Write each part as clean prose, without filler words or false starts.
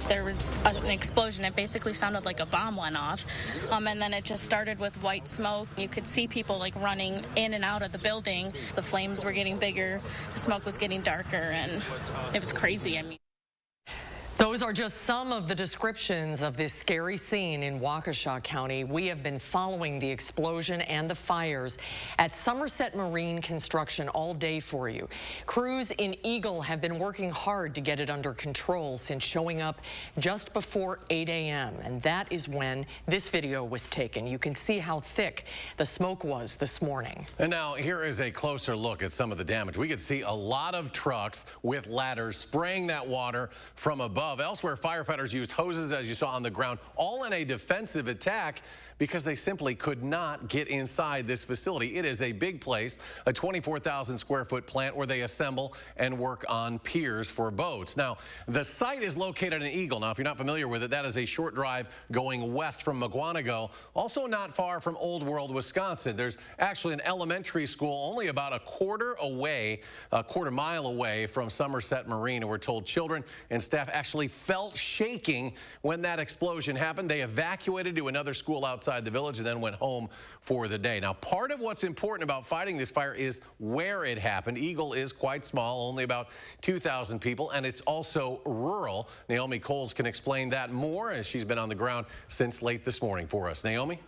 there was an explosion. It basically sounded like a bomb went off, and then it just started with white smoke. You could see people like running in and out of the building. The flames were getting bigger, the smoke was getting darker, and it was crazy. I mean, those are just some of the descriptions of this scary scene in Waukesha County. We have been following the explosion and the fires at Somerset Marine Construction all day for you. Crews in Eagle have been working hard to get it under control since showing up just before 8 a.m. And that is when this video was taken. You can see how thick the smoke was this morning. And now here is a closer look at some of the damage. We could see a lot of trucks with ladders spraying that water from above. Elsewhere, firefighters used hoses, as you saw on the ground, all in a defensive attack because they simply could not get inside this facility. It is a big place, a 24,000 square foot plant where they assemble and work on piers for boats. Now, the site is located in Eagle. Now, if you're not familiar with it, that is a short drive going west from Mugwanago, also not far from Old World, Wisconsin. There's actually an elementary school only about a quarter mile away from Somerset Marine. And we're told children and staff actually felt shaking when that explosion happened. They evacuated to another school outside the village and then went home for the day. Now, part of what's important about fighting this fire is where it happened. Eagle is quite small, only about 2,000 people, and it's also rural. Naomi Coles can explain that more, as she's been on the ground since late this morning for us. Naomi?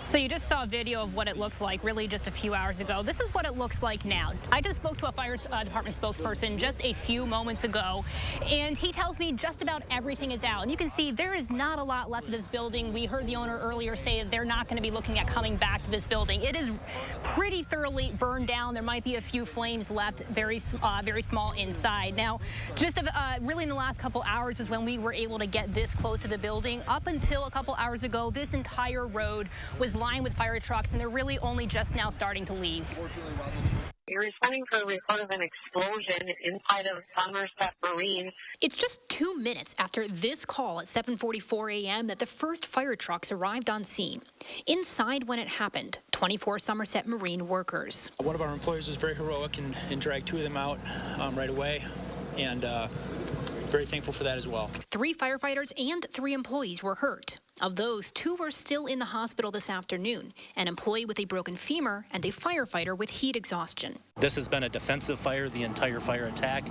So you just saw a video of what it looks like really just a few hours ago. This is what it looks like now. I just spoke to a fire department spokesperson just a few moments ago, and he tells me just about everything is out. And you can see there is not a lot left of this building. We heard the owner earlier say that they're not going to be looking at coming back to this building. It is pretty thoroughly burned down. There might be a few flames left, very small inside. Now, just really in the last couple hours was when we were able to get this close to the building. Up until a couple hours ago, this entire road was lined with fire trucks, and they're really only just now starting to leave. You're responding for a report of an explosion inside of Somerset Marine. It's just 2 minutes after this call at 7:44 a.m. that the first fire trucks arrived on scene. Inside when it happened, 24 Somerset Marine workers. One of our employees was very heroic and dragged 2 of them out right away, and very thankful for that as well. 3 firefighters and 3 employees were hurt. Of those, 2 were still in the hospital this afternoon, an employee with a broken femur and a firefighter with heat exhaustion. This has been a defensive fire, the entire fire attack,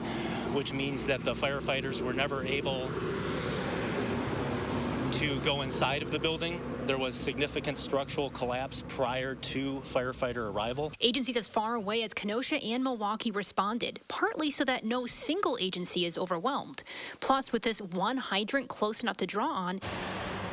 which means that the firefighters were never able to go inside of the building. There was significant structural collapse prior to firefighter arrival. Agencies as far away as Kenosha and Milwaukee responded, partly so that no single agency is overwhelmed. Plus, with this one hydrant close enough to draw on,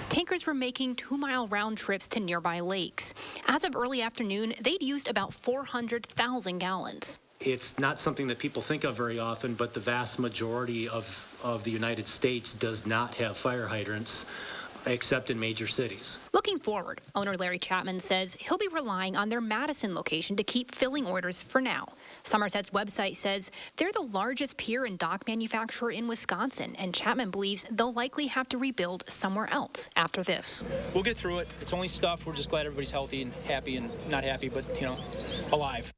tankers were making 2-mile round trips to nearby lakes. As of early afternoon, they'd used about 400,000 gallons. It's not something that people think of very often, but the vast majority of the United States does not have fire hydrants, except in major cities. Looking forward, owner Larry Chapman says he'll be relying on their Madison location to keep filling orders for now. Somerset's website says they're the largest pier and dock manufacturer in Wisconsin, and Chapman believes they'll likely have to rebuild somewhere else after this. We'll get through it. It's only stuff. We're just glad everybody's healthy and happy, and not happy, but, alive.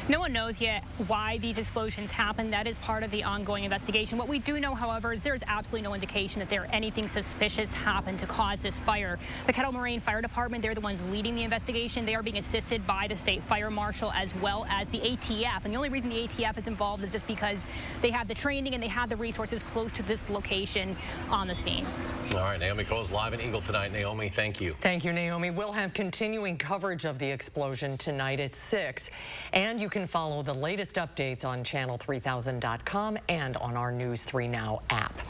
No one knows yet why these explosions happened. That is part of the ongoing investigation. What we do know, however, is there's absolutely no indication that anything suspicious happened to cause this fire. The Kettle Moraine Fire Department, they're the ones leading the investigation. They are being assisted by the state fire marshal as well as the ATF. And the only reason the ATF is involved is just because they have the training and they have the resources close to this location on the scene. All right, Naomi Coles live in Eagle tonight. Naomi, thank you. Thank you, Naomi. We'll have continuing coverage of the explosion tonight at 6. And you can follow the latest updates on channel3000.com and on our News 3 Now app.